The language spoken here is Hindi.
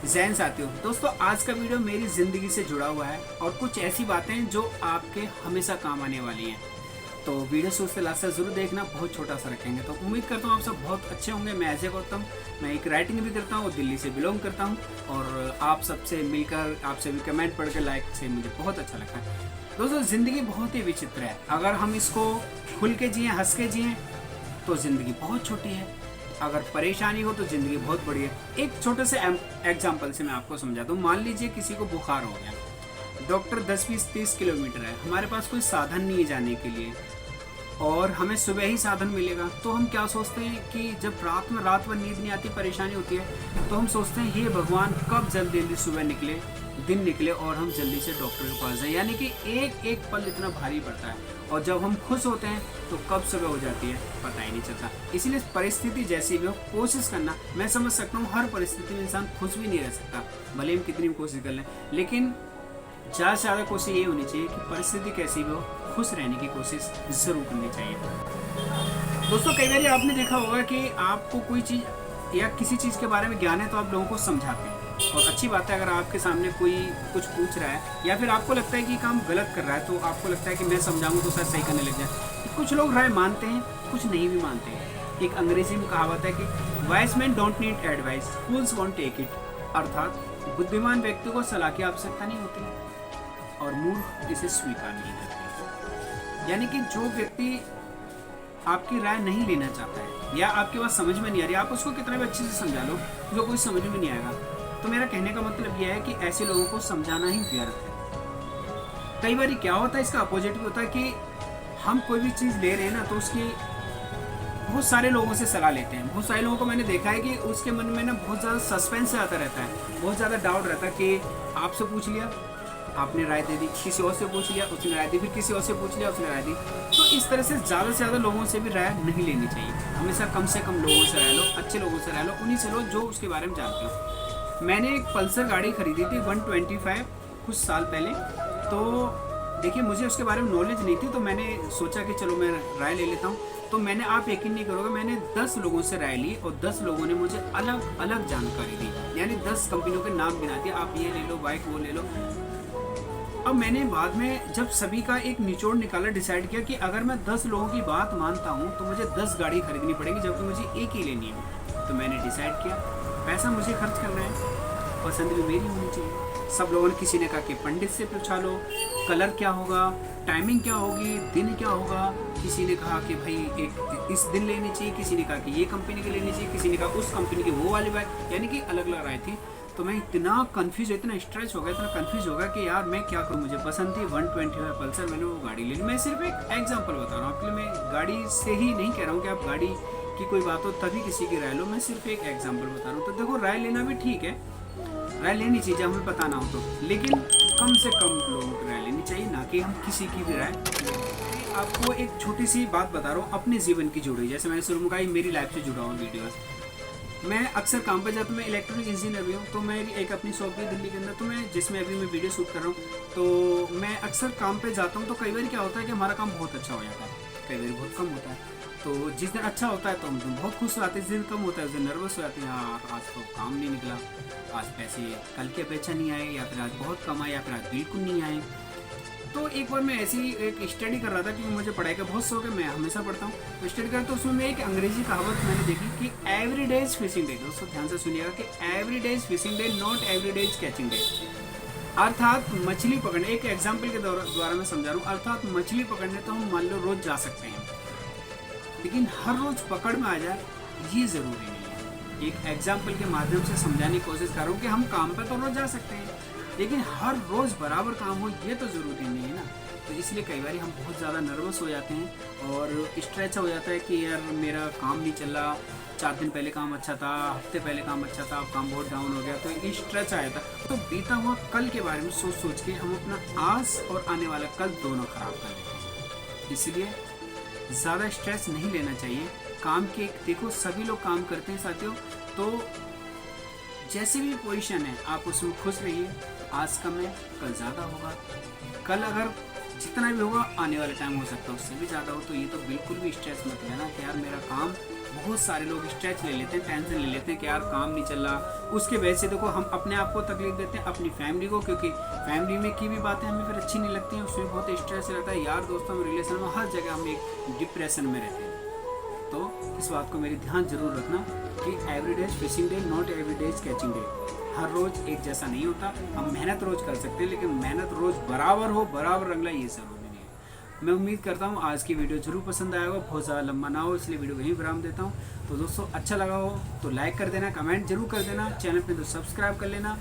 जैन साथियों, दोस्तों आज का वीडियो मेरी ज़िंदगी से जुड़ा हुआ है और कुछ ऐसी बातें जो आपके हमेशा काम आने वाली हैं। तो वीडियो शुरू से लास्ट तक जरूर देखना, बहुत छोटा सा रखेंगे। तो उम्मीद करता हूँ आप सब बहुत अच्छे होंगे। मैं अजय गौतम, मैं एक राइटिंग भी करता हूँ और दिल्ली से बिलोंग करता हूँ। और आप सबसे मिलकर, आपसे भी कमेंट पढ़ के लाइक से मुझे बहुत अच्छा लगता है। दोस्तों ज़िंदगी बहुत ही विचित्र है। अगर हम इसको खुल के जिए, हंस के जिए तो ज़िंदगी बहुत छोटी है। अगर परेशानी हो तो ज़िंदगी बहुत बड़ी है। एक छोटे से एग्जाम्पल से मैं आपको समझा दूँ। मान लीजिए किसी को बुखार हो गया, डॉक्टर 10-20-30 किलोमीटर है, हमारे पास कोई साधन नहीं है जाने के लिए और हमें सुबह ही साधन मिलेगा। तो हम क्या सोचते हैं कि जब रात भर नींद नहीं आती, परेशानी होती है, तो हम सोचते हैं हे भगवान कब जल्दी सुबह निकले, दिन निकले और हम जल्दी से डॉक्टर के पास जाएं। यानी कि एक एक पल इतना भारी पड़ता है और जब हम खुश होते हैं तो कब सुबह हो जाती है पता ही नहीं चलता। इसीलिए परिस्थिति जैसी भी हो, कोशिश करना। मैं समझ सकता हूँ हर परिस्थिति में इंसान खुश भी नहीं रह सकता, भले हम कितनी भी कोशिश कर लें, लेकिन ज़्यादा से ज़्यादा कोशिश ये होनी चाहिए कि परिस्थिति कैसी भी हो, खुश रहने की कोशिश ज़रूर करनी चाहिए। दोस्तों कई बार आपने देखा होगा कि आपको कोई चीज़ या किसी चीज़ के बारे में ज्ञान है तो आप लोगों को समझाते हैं। और अच्छी बात है, अगर आपके सामने कोई कुछ पूछ रहा है या फिर आपको लगता है कि काम गलत कर रहा है तो आपको लगता है कि मैं समझाऊंगा तो शायद सही करने लग जाए। कुछ लोग राय मानते हैं, कुछ नहीं भी मानते हैं। एक अंग्रेजी में कहावत है कि wise man don't need advice, fools won't take it. अर्थात बुद्धिमान व्यक्ति को सलाह की आवश्यकता नहीं होती और मूर्ख इसे स्वीकार नहीं करते। यानी कि जो व्यक्ति आपकी राय नहीं लेना चाहता है या आपकी बात समझ में नहीं आ रही, आप उसको कितना भी अच्छे से समझा लो, जो कोई समझ में नहीं आएगा। तो मेरा कहने का मतलब यह है कि ऐसे लोगों को समझाना ही व्यर्थ है। कई बार क्या होता है, इसका अपोजिट भी होता है कि हम कोई भी चीज़ ले रहे हैं ना तो उसकी बहुत सारे लोगों से सलाह लेते हैं। बहुत सारे लोगों को मैंने देखा है कि उसके मन में ना बहुत ज़्यादा सस्पेंस आता रहता है, बहुत ज़्यादा डाउट रहता है कि आपसे पूछ लिया, आपने राय दे दी, किसी और से पूछ लिया, उसने राय दी, फिर किसी और से पूछ लिया, उसने राय दी। तो इस तरह से ज़्यादा लोगों से भी राय नहीं लेनी चाहिए। हमेशा कम से कम लोगों से राय लो, अच्छे लोगों से राय लो, उन्हीं से लो जो उसके बारे में जानते हो। मैंने एक पल्सर गाड़ी खरीदी थी 125 कुछ साल पहले। तो देखिए मुझे उसके बारे में नॉलेज नहीं थी, तो मैंने सोचा कि चलो मैं राय ले लेता हूँ। तो मैंने, आप यकीन नहीं करोगे, मैंने 10 लोगों से राय ली और 10 लोगों ने मुझे अलग अलग जानकारी दी। यानी 10 कंपनियों के नाम गिना दिए, आप ये ले लो, बाइक वो ले लो। अब मैंने बाद में जब सभी का एक निचोड़ निकाला, डिसाइड किया कि अगर मैं 10 लोगों की बात मानता हूँ तो मुझे 10 गाड़ी खरीदनी पड़ेगी, जबकि मुझे एक ही लेनी है। तो मैंने डिसाइड किया पैसा मुझे खर्च करना है, पसंद भी मेरी होनी चाहिए। सब लोगों ने, किसी ने कहा कि पंडित से पूछा लो, कलर क्या होगा, टाइमिंग क्या होगी, दिन क्या होगा। किसी ने कहा कि भाई एक इस दिन लेनी चाहिए, किसी ने कहा कि ये कंपनी की लेनी चाहिए, किसी ने कहा उस कंपनी की वो वाली बाइक। यानी कि अलग अलग राय थी। तो मैं इतना कन्फ्यूज, इतना स्ट्रेस हो गया, इतना कन्फ्यूज हो गया कि यार मैं क्या करूँ। मुझे पसंद थी 125 पल्सर, मैंने वो गाड़ी ले ली। मैं सिर्फ एक एग्जाम्पल बता रहा हूँ आपके लिए। मैं गाड़ी से ही नहीं कह रहा हूँ कि आप गाड़ी की कोई बात हो तभी किसी की राय लो, मैं सिर्फ एक एग्जाम्पल बता रहा हूँ। तो देखो राय लेना भी ठीक है, राय लेनी चाहिए जब हमें पता ना हो तो, लेकिन कम से कम लोगों की राय लेनी चाहिए, ना कि हम किसी की भी राय। आपको एक छोटी सी बात बता रहा हूँ अपने जीवन की जुड़ी, जैसे मैंने शुरू में कहा मेरी लाइफ से जुड़ा हुआ वीडियो। मैं अक्सर काम पर जाता हूँ, मैं इलेक्ट्रॉनिक इंजीनियर भी हूँ। तो मैं एक अपनी शॉप भी दिल्ली के अंदर, तो मैं जिसमें अभी मैं वीडियो शूट कर रहा हूँ, तो मैं अक्सर काम पे जाता हूँ। तो कई बार क्या होता है कि हमारा काम बहुत अच्छा हो जाता है, कई बार बहुत कम होता है। तो जिस दिन अच्छा होता है तो हम बहुत खुश रहते हैं, जिस दिन कम होता है उस दिन नर्वस हो जाते हैं, यार आज तो काम नहीं निकला, आज पैसे कल की अपेक्षा नहीं आए, या फिर आज बहुत कम आए, या फिर आज बिल्कुल नहीं आए। तो एक बार मैं ऐसी एक स्टडी कर रहा था, क्योंकि मुझे पढ़ाई का बहुत शौक है, मैं हमेशा पढ़ता हूँ। तो स्टडी करता तो उसमें मैं एक अंग्रेजी कहावत मैंने देखी कि every day is fishing day. दोस्तों ध्यान से सुनिएगा कि every day is fishing day, not every day is catching day. अर्थात मछली पकड़ने, एक एग्जाम्पल के द्वारा मैं समझा रहा हूँ। अर्थात मछली पकड़ने तो हम मान लो रोज जा सकते हैं, लेकिन हर रोज पकड़ में आ जाए ये ज़रूरी नहीं है। एक एग्जाम्पल के माध्यम से समझाने की कोशिश कर रहा हूँ कि हम काम पर तो रोज जा सकते हैं, लेकिन हर रोज़ बराबर काम हो ये तो ज़रूरी नहीं है ना। तो इसलिए कई बार हम बहुत ज़्यादा नर्वस हो जाते हैं और स्ट्रेच हो जाता है कि यार मेरा काम नहीं चल रहा, 4 दिन पहले काम अच्छा था, हफ्ते पहले काम अच्छा था, अब काम बहुत डाउन हो गया। तो ये स्ट्रेच आया था। तो बीता हुआ कल के बारे में सोच के हम अपना आज और आने वाला कल दोनों खराब कर लेते हैं। इसलिए ज़्यादा स्ट्रेस नहीं लेना चाहिए। काम के, देखो सभी लोग काम करते हैं साथियों, तो जैसे भी पोजीशन है आप उसमें खुश रहिए। आज कम है, कल ज़्यादा होगा, कल अगर जितना भी होगा आने वाले टाइम हो सकता है उससे भी ज़्यादा हो। तो ये तो बिल्कुल भी स्ट्रेस मत लेना कि यार मेरा काम बहुत सारे लोग स्ट्रेच ले लेते हैं, टेंशन ले लेते हैं कि यार काम नहीं चल रहा, उसके वजह से देखो हम अपने आप को तकलीफ देते हैं, अपनी फैमिली को, क्योंकि फैमिली में की भी बातें हमें फिर अच्छी नहीं लगती हैं, उसमें बहुत स्ट्रेस रहता है, यार दोस्तों में, रिलेशन में, हर जगह हम एक डिप्रेशन में रहते हैं। तो इस बात को मेरी ध्यान जरूर रखना कि every day fishing day, not every day catching day. हर रोज एक जैसा नहीं होता। हम मेहनत रोज कर सकते हैं, लेकिन मेहनत रोज बराबर हो, बराबर रंगला, ये जरूरी नहीं है। मैं उम्मीद करता हूँ आज की वीडियो जरूर पसंद आएगा, बहुत ज़्यादा लंबा ना हो, इसलिए वीडियो वहीं विराम देता हूँ। तो दोस्तों अच्छा लगा हो तो लाइक कर देना, कमेंट जरूर कर देना, चैनल पे तो सब्सक्राइब कर लेना।